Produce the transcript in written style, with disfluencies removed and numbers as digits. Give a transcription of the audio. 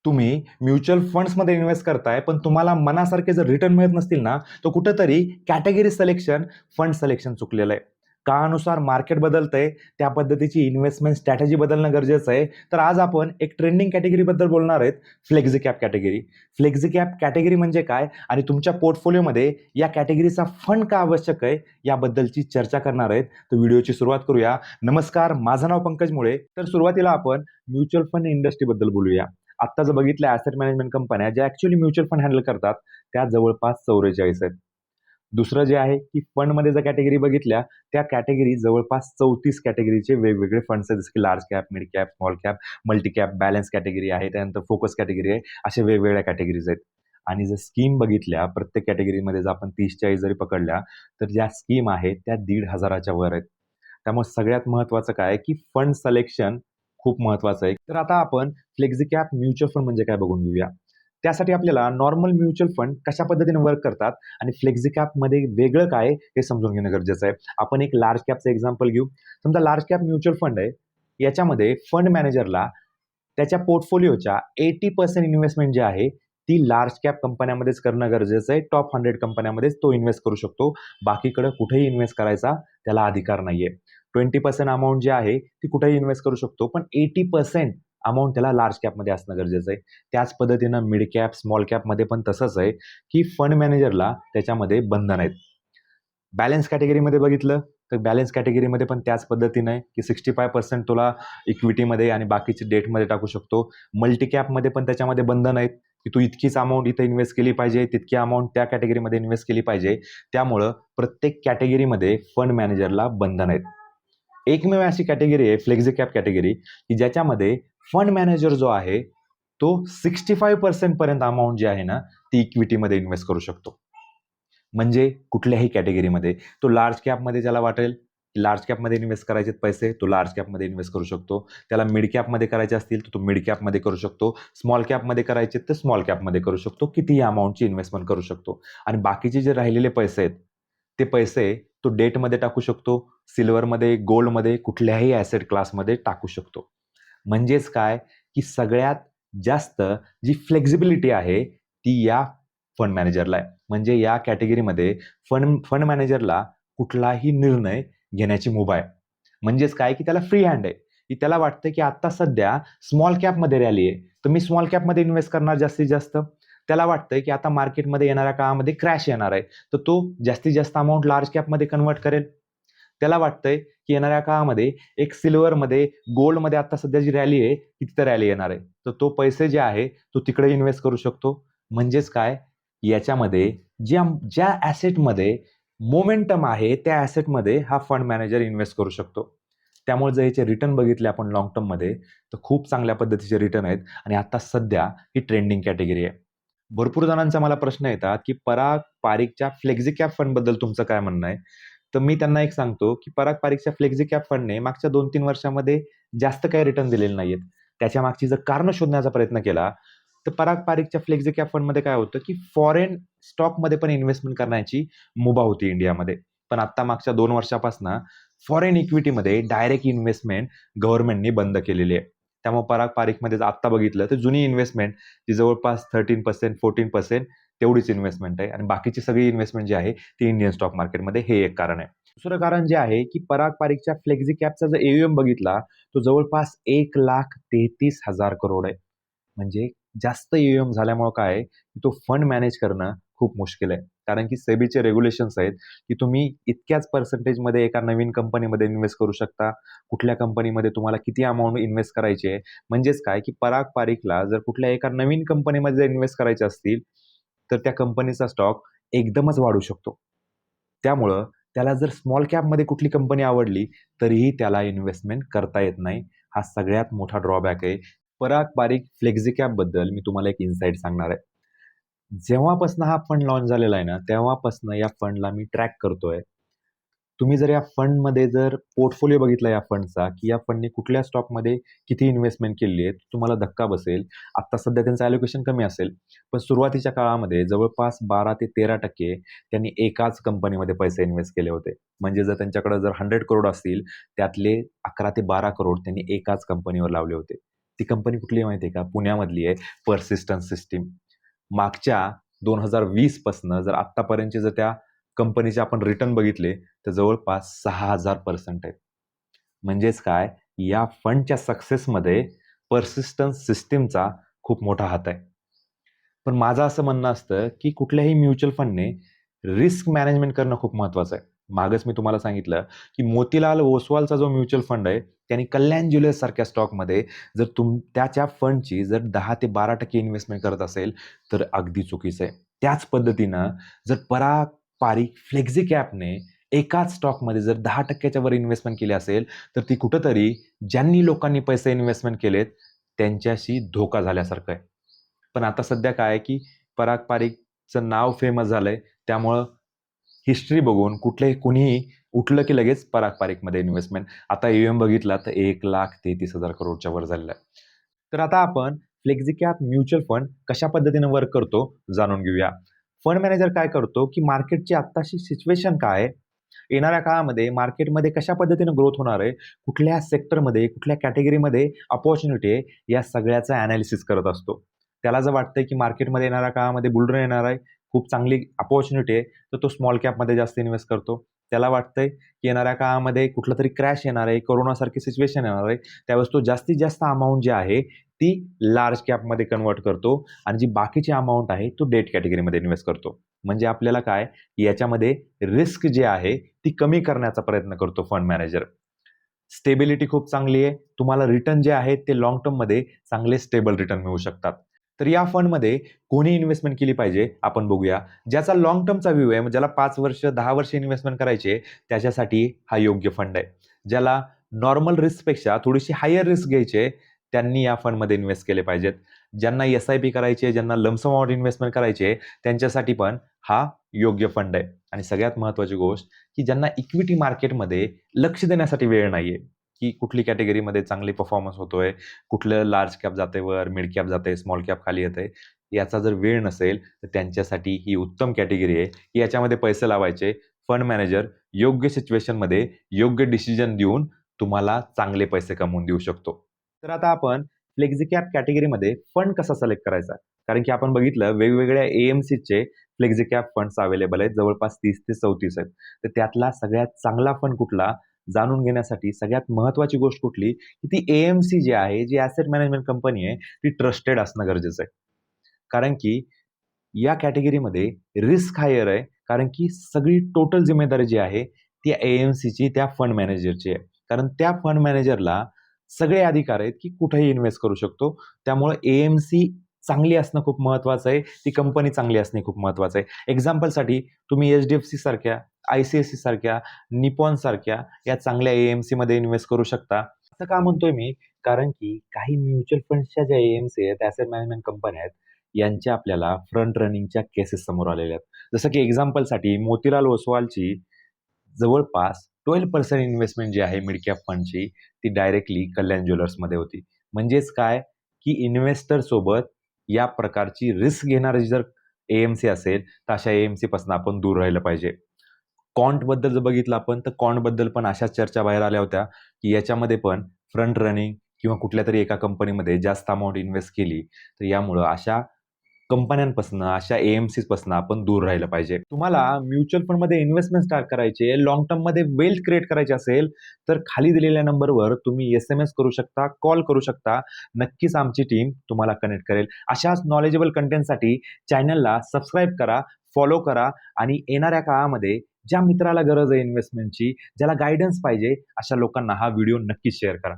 तुम्ही mutual फंड्समध्ये invest करताय, पण तुम्हाला मनासारखे जर रिटर्न मिळत नसतील ना, तर कुठेतरी कॅटेगरी सिलेक्शन, फंड सिलेक्शन चुकलेलं आहे. काळानुसार मार्केट बदलतंय, त्या पद्धतीची इन्व्हेस्टमेंट स्ट्रॅटेजी बदलणं गरजेचं आहे. तर आज आपण एक ट्रेंडिंग कॅटेगरीबद्दल बोलणार आहेत, flexi cap category. Flexi cap category म्हणजे काय आणि तुमच्या पोर्टफोलिओमध्ये या कॅटेगरीचा फंड का आवश्यक आहे, याबद्दलची चर्चा करणार आहेत. तर व्हिडिओची सुरुवात करूया. नमस्कार, माझं नाव पंकज मुळे. तर सुरुवातीला आपण म्युच्युअल फंड इंडस्ट्रीबद्दल बोलूया. आत्ता जर बघितलं ॲसेट मॅनेजमेंट कंपन्या ज्या ॲक्च्युअली म्युच्युअल फंड हँडल करतात, त्या जवळपास 44 आहेत. दुसरं जे आहे की फंडमध्ये जर कॅटेगरी बघितल्या, त्या कॅटेगरी जवळपास 34 कॅटेगरीचे वेगवेगळे फंड्स आहेत, जसं की large cap, mid cap, small cap, multi cap, balance category आहे, त्यानंतर फोकस कॅटेगरी आहे, अशा वेगवेगळ्या कॅटेगरीज आहेत. आणि जर स्कीम बघितल्या, प्रत्येक कॅटेगरीमध्ये जर आपण 30-40 जरी पकडल्या, तर ज्या स्कीम आहेत त्या 1,500च्या वर आहेत. त्यामुळे सगळ्यात महत्त्वाचं काय की फंड सिलेक्शन खूप महत्त्वाचं आहे. तर आता आपण फ्लेक्झी कॅप म्युच्युअल फंड म्हणजे काय बघून घेऊया. त्यासाठी आपल्याला नॉर्मल म्युच्युअल फंड कशा पद्धतीने वर्क करतात आणि फ्लेक्झी कॅपमध्ये वेगळं काय हे समजून घेणं गरजेचं आहे. आपण एक लार्ज कॅपचं एक्झाम्पल घेऊ. समजा लार्ज कॅप म्युच्युअल फंड आहे. याच्यामध्ये फंड मॅनेजरला त्याच्या पोर्टफोलिओच्या 80% इन्व्हेस्टमेंट जे आहे ती लार्ज कॅप कंपन्यामध्येच करणं गरजेचं आहे. टॉप 100 कंपन्यामध्येच तो इन्व्हेस्ट करू शकतो. बाकीकडे कुठेही इन्व्हेस्ट करायचा त्याला अधिकार नाहीये. 20% अमाऊंट जी आहे ती कुठेही इन्व्हेस्ट करू शकतो, पण 80% अमाऊंट त्याला लार्ज कॅपमध्ये असणं गरजेचं आहे. त्याच पद्धतीनं मिड कॅप, स्मॉल कॅपमध्ये पण तसंच आहे की फंड मॅनेजरला त्याच्यामध्ये बंधन आहेत. बॅलन्स कॅटेगरीमध्ये बघितलं तर बॅलन्स कॅटेगरीमध्ये पण त्याच पद्धतीनं आहे की 65% तुला इक्विटीमध्ये आणि बाकीचे डेटमध्ये टाकू शकतो. मल्टी कॅपमध्ये पण त्याच्यामध्ये बंधन आहेत की तू इतकीच अमाऊंट इथं इन्व्हेस्ट केली पाहिजे, तितकी अमाऊंट त्या कॅटेगरीमध्ये इन्व्हेस्ट केली पाहिजे. त्यामुळं प्रत्येक कॅटेगरीमध्ये फंड मॅनेजरला बंधन आहेत. एकमेव अशी कॅटेगरी आहे फ्लेक्झी कॅप कॅटेगरी की ज्याच्यामध्ये फंड मॅनेजर जो आहे तो 65% पर्यंत अमाऊंट जी आहे ना ती इक्विटीमध्ये इन्व्हेस्ट करू शकतो. म्हणजे कुठल्याही कॅटेगरीमध्ये तो लार्ज कॅपमध्ये ज्याला वाटेल लार्ज कॅपमध्ये इन्व्हेस्ट करायचे पैसे तो लार्ज कॅपमध्ये इन्व्हेस्ट करू शकतो. त्याला मिड कॅपमध्ये करायचे असतील तर तो मिड कॅपमध्ये करू शकतो. स्मॉल कॅपमध्ये करायचे तर स्मॉल कॅपमध्ये करू शकतो. कितीही अमाऊंटची इन्व्हेस्टमेंट करू शकतो. आणि बाकीचे जे राहिलेले पैसे आहेत ते पैसे तो डेटमध्ये टाकू शकतो, सिल्वरमध्ये, गोल्डमध्ये, कुठल्याही ॲसेट क्लासमध्ये टाकू शकतो. म्हणजेच काय की सगळ्यात जास्त जी फ्लेक्झिबिलिटी आहे ती या फंड मॅनेजरला आहे. म्हणजे या कॅटेगरीमध्ये फंड मॅनेजरला कुठलाही निर्णय घेण्याची मुभा आहे. म्हणजेच काय की त्याला फ्री हँड आहे, की त्याला वाटतं की आता सध्या स्मॉल कॅपमध्ये रॅली आहे, तर मी स्मॉल कॅपमध्ये इन्व्हेस्ट करणार जास्तीत जास्त. त्याला वाटतंय की आता मार्केटमध्ये येणाऱ्या काळामध्ये क्रॅश येणार आहे, तर तो जास्तीत जास्त अमाऊंट लार्ज कॅपमध्ये कन्व्हर्ट करेल. त्याला वाटतंय की येणाऱ्या काळामध्ये एक सिल्वरमध्ये, गोल्डमध्ये आता सध्या जी रॅली आहे, ती तिथं रॅली येणार आहे. तर तो पैसे जे आहे, तो तिकडे इन्व्हेस्ट करू शकतो. म्हणजेच काय, याच्यामध्ये ज्या ज्या ॲसेटमध्ये मोमेंटम आहे, त्या ॲसेटमध्ये हा फंड मॅनेजर इन्व्हेस्ट करू शकतो. त्यामुळे जर याचे रिटर्न बघितले आपण लाँग टर्ममध्ये, तर खूप चांगल्या पद्धतीचे रिटर्न आहेत आणि आता सध्या ही ट्रेंडिंग कॅटेगरी आहे. भरपूर जणांचा मला प्रश्न येतात, की पराग पारिखच्या फ्लेक्झी कॅप फंडबद्दल तुमचं काय म्हणणं आहे? तर मी त्यांना एक सांगतो, की पराग पारिखच्या फ्लेक्झी कॅप फंडने मागच्या 2-3 वर्षामध्ये जास्त काही रिटर्न दिलेले नाहीयेत. त्याच्यामागची जर कारणं शोधण्याचा प्रयत्न केला, तर पराग पारिखच्या फ्लेक्झी कॅप फंडमध्ये काय होतं, की फॉरेन स्टॉकमध्ये पण इन्व्हेस्टमेंट करण्याची मुभा होती इंडियामध्ये. पण आता मागच्या 2 वर्षापासून फॉरेन इक्विटीमध्ये डायरेक्ट इन्व्हेस्टमेंट गव्हर्नमेंटनी बंद केलेली आहे. त्यामुळे पराग पारिखमध्ये जर आत्ता बघितलं, तर जुनी इन्व्हेस्टमेंट ती जवळपास 13% 14% तेवढीच इन्व्हेस्टमेंट आहे आणि बाकीची सगळी इन्व्हेस्टमेंट जी आहे ती इंडियन स्टॉक मार्केटमध्ये हे एक कारण आहे. दुसरं कारण जे आहे की पराग पारिखच्या फ्लेक्झी कॅपचा जर एयूएम बघितला तो जवळपास 1,33,000 करोड आहे. म्हणजे जास्त एयूएम झाल्यामुळे काय आहे की तो फंड मॅनेज करणं खूप मुश्किल आहे. कारण की सेबीचे रेग्युलेशन्स आहेत की तुम्ही इतक्याच पर्सेंटेजमध्ये एका नवीन कंपनीमध्ये इन्व्हेस्ट करू शकता. कुठल्या कंपनीमध्ये तुम्हाला किती अमाऊंट इन्व्हेस्ट करायची आहे. म्हणजेच काय की पराग पारिखला जर कुठल्या एका नवीन कंपनीमध्ये इन्व्हेस्ट करायचे असतील तर त्या कंपनीचा स्टॉक एकदमच वाढू शकतो. त्यामुळं त्याला जर स्मॉल कॅपमध्ये कुठली कंपनी आवडली तरीही त्याला इन्व्हेस्टमेंट करता येत नाही. हा सगळ्यात मोठा ड्रॉबॅक आहे. पराग पारिख फ्लेक्झी कॅपबद्दल मी तुम्हाला एक इन्साईट सांगणार आहे. जेव्हापासून हा फंड लॉन्च झालेला आहे ना, तेव्हापासून या फंडला मी ट्रॅक करतोय. तुम्ही जर या फंडमध्ये जर पोर्टफोलिओ बघितला या फंडचा, की या फंडने कुठल्या स्टॉकमध्ये किती इन्व्हेस्टमेंट केली आहे, तुम्हाला धक्का बसेल. आत्ता सध्या त्यांचं ॲलोकेशन कमी असेल, पण सुरुवातीच्या काळामध्ये जवळपास 12% ते 13% त्यांनी एकाच कंपनीमध्ये पैसे इन्व्हेस्ट केले होते. म्हणजे जर त्यांच्याकडे जर 100 करोड असतील, त्यातले 11 ते 12 करोड त्यांनी एकाच कंपनीवर लावले होते. ती कंपनी कुठली आहे माहिती आहे का? पुण्यामधली आहे पर्सिस्टन्स सिस्टीम. मागच्या 2020 पासनं जर आत्तापर्यंतचे जर त्या कंपनीचे आपण रिटर्न बघितले तर जवळपास 6000% आहेत. म्हणजेच काय, या फंडच्या सक्सेसमध्ये पर्सिस्टन्स सिस्टीमचा खूप मोठा हात आहे. पण माझं असं म्हणणं असतं की कुठल्याही म्युच्युअल फंडने रिस्क मॅनेजमेंट करणं खूप महत्त्वाचं आहे. मागच मी तुम्हाला सांगितलं की मोतीलाल ओसवालचा जो म्युच्युअल फंड आहे त्यांनी कल्याण ज्वेलर्स सारख्या स्टॉकमध्ये जर त्याच्या फंडची जर 10 ते 12% इन्व्हेस्टमेंट करत असेल तर अगदी चुकीचं आहे. त्याच पद्धतीनं जर पराग पारिक फ्लेक्झी कॅपने एकाच स्टॉकमध्ये जर 10% वर इन्व्हेस्टमेंट केली असेल तर ती कुठंतरी ज्यांनी लोकांनी पैसे इन्व्हेस्टमेंट केलेत त्यांच्याशी धोका झाल्यासारखं आहे. पण आता सध्या काय आहे की पराग पारिकचं नाव फेमस झालंय त्यामुळं हिस्ट्री बघून कुणीही उठलं की लगेच पराग पारिकमध्ये इन्व्हेस्टमेंट. आता AUM बघितला तर 1,33,000 करोडच्या वर झालेला आहे. तर आता आपण फ्लेक्झीकॅप म्युच्युअल फंड कशा पद्धतीने वर्क करतो जाणून घेऊया. फंड मॅनेजर काय करतो की मार्केटची आत्ताची सिच्युएशन काय आहे, येणाऱ्या काळामध्ये मार्केटमध्ये कशा पद्धतीने ग्रोथ होणार आहे, कुठल्या सेक्टरमध्ये कुठल्या कॅटेगरीमध्ये अपॉर्च्युनिटी आहे, या सगळ्याचं अनालिसिस करत असतो. त्याला जर वाटतंय की मार्केटमध्ये येणाऱ्या काळामध्ये बुलरन येणार आहे, खूप चांगली अपॉर्च्युनिटी आहे, तर तो स्मॉल कॅपमध्ये जास्त इन्व्हेस्ट करतो. त्याला वाटतंय की येणाऱ्या काळामध्ये कुठलं तरी क्रॅश येणार आहे, कोरोनासारखी सिच्युएशन येणार आहे, त्यावेळेस तो जास्तीत जास्त अमाऊंट जी आहे ती लार्ज कॅपमध्ये कन्वर्ट करतो आणि जी बाकीची अमाऊंट आहे तो डेट कॅटेगरीमध्ये इन्व्हेस्ट करतो. म्हणजे आपल्याला काय, याच्यामध्ये रिस्क जी आहे ती कमी करण्याचा प्रयत्न करतो फंड मॅनेजर. स्टेबिलिटी खूप चांगली आहे. तुम्हाला रिटर्न जे आहेत ते लाँग टर्ममध्ये चांगले स्टेबल रिटर्न मिळू शकतात. तर या फंडमध्ये कोणी इन्व्हेस्टमेंट केली पाहिजे आपण बघूया. ज्याचा लाँग टर्मचा व्ह्यू आहे, ज्याला 5 वर्ष, 10 वर्ष इन्व्हेस्टमेंट करायची आहे, त्याच्यासाठी हा योग्य फंड आहे. ज्याला नॉर्मल रिस्कपेक्षा थोडीशी हायर रिस्क घ्यायची आहे, त्यांनी या फंडमध्ये इन्व्हेस्ट केले पाहिजेत. ज्यांना SIP करायची आहे, ज्यांना लमसम अमाउंट इन्व्हेस्टमेंट करायची आहे, त्यांच्यासाठी पण हा योग्य फंड आहे. आणि सगळ्यात महत्त्वाची गोष्ट की ज्यांना इक्विटी मार्केटमध्ये लक्ष देण्यासाठी वेळ नाहीये, की कुठली कॅटेगरीमध्ये चांगली परफॉर्मन्स होतोय, कुठलं लार्ज कॅप जाते वर, मिड कॅप जाते, स्मॉल कॅप खाली येते, याचा जर वेळ नसेल तर त्यांच्यासाठी ही उत्तम कॅटेगरी आहे की याच्यामध्ये पैसे लावायचे. फंड मॅनेजर योग्य सिच्युएशनमध्ये योग्य डिसिजन देऊन तुम्हाला चांगले पैसे कमवून देऊ शकतो. तर आता आपण फ्लेक्झी कॅप कॅटेगरीमध्ये फंड कसा सिलेक्ट करायचा, कारण की आपण बघितलं वेगवेगळ्या AMCचे फ्लेक्झी कॅप फंड्स अवेलेबल आहेत, जवळपास 30 ते 34 आहेत. तर त्यातला सगळ्यात चांगला फंड कुठला जाणून घेण्यासाठी सगळ्यात महत्त्वाची गोष्ट कुठली, की ती AMC जी आहे, जी ॲसेट मॅनेजमेंट कंपनी आहे, ती ट्रस्टेड असणं गरजेचं आहे. कारण की या कॅटेगरीमध्ये रिस्क हायर आहे, कारण की सगळी टोटल जिम्मेदारी जी आहे ती AMCची त्या फंड मॅनेजरची आहे. कारण त्या फंड मॅनेजरला सगळे अधिकार आहेत की कुठेही इन्व्हेस्ट करू शकतो. त्यामुळे AMC चांगली असणं खूप महत्त्वाचं आहे. ती कंपनी चांगली असणे खूप महत्त्वाचं आहे. एक्झाम्पलसाठी तुम्ही HDFC सारख्या, ICICI सारख्या, निपॉन सारख्या या चांगल्या AMCमध्ये इन्व्हेस्ट करू शकता. असं का म्हणतोय मी? कारण की काही म्युच्युअल फंड्सच्या ज्या AMC आहेत, ॲसेट मॅनेजमेंट कंपन्या आहेत, यांच्या आपल्याला फ्रंट रनिंगच्या केसेस समोर आलेल्या आहेत. जसं की एक्झाम्पलसाठी मोतीलाल ओसवालची जवळपास 12% इन्व्हेस्टमेंट जी आहे मिड कॅप फंडची, ती डायरेक्टली कल्याण ज्वेलर्समध्ये होती. म्हणजेच काय, की इन्व्हेस्टर सोबत या प्रकारची रिस्क घेणारी जर AMC असेल, तर अशा AMC पासून आपण दूर राहिलं पाहिजे. क्वांटबद्दल जर बघितलं आपण, तर क्वांटबद्दल पण अशाच चर्चा बाहेर आल्या होत्या, की याच्यामध्ये पण फ्रंट रनिंग किंवा कुठल्यातरी एका कंपनीमध्ये जास्त अमाउंट इन्व्हेस्ट केली, तर यामुळं अशा कंपन्यांपासून, अशा AMCs पासून आपण दूर राहिलं पाहिजे. तुम्हाला म्युच्युअल फंडमध्ये इन्व्हेस्टमेंट स्टार्ट करायची आहे, लाँग टर्ममध्ये वेल्थ क्रिएट करायची असेल, तर खाली दिलेल्या नंबरवर तुम्ही SMS करू शकता, कॉल करू शकता. नक्कीच आमची टीम तुम्हाला कनेक्ट करेल. अशाच नॉलेजेबल कंटेंटसाठी चॅनलला सबस्क्राईब करा, फॉलो करा आणि येणाऱ्या काळामध्ये ज्या मित्राला गरज आहे इन्व्हेस्टमेंटची, ज्याला गाईडन्स पाहिजे, अशा लोकांना हा व्हिडिओ नक्कीच शेअर करा.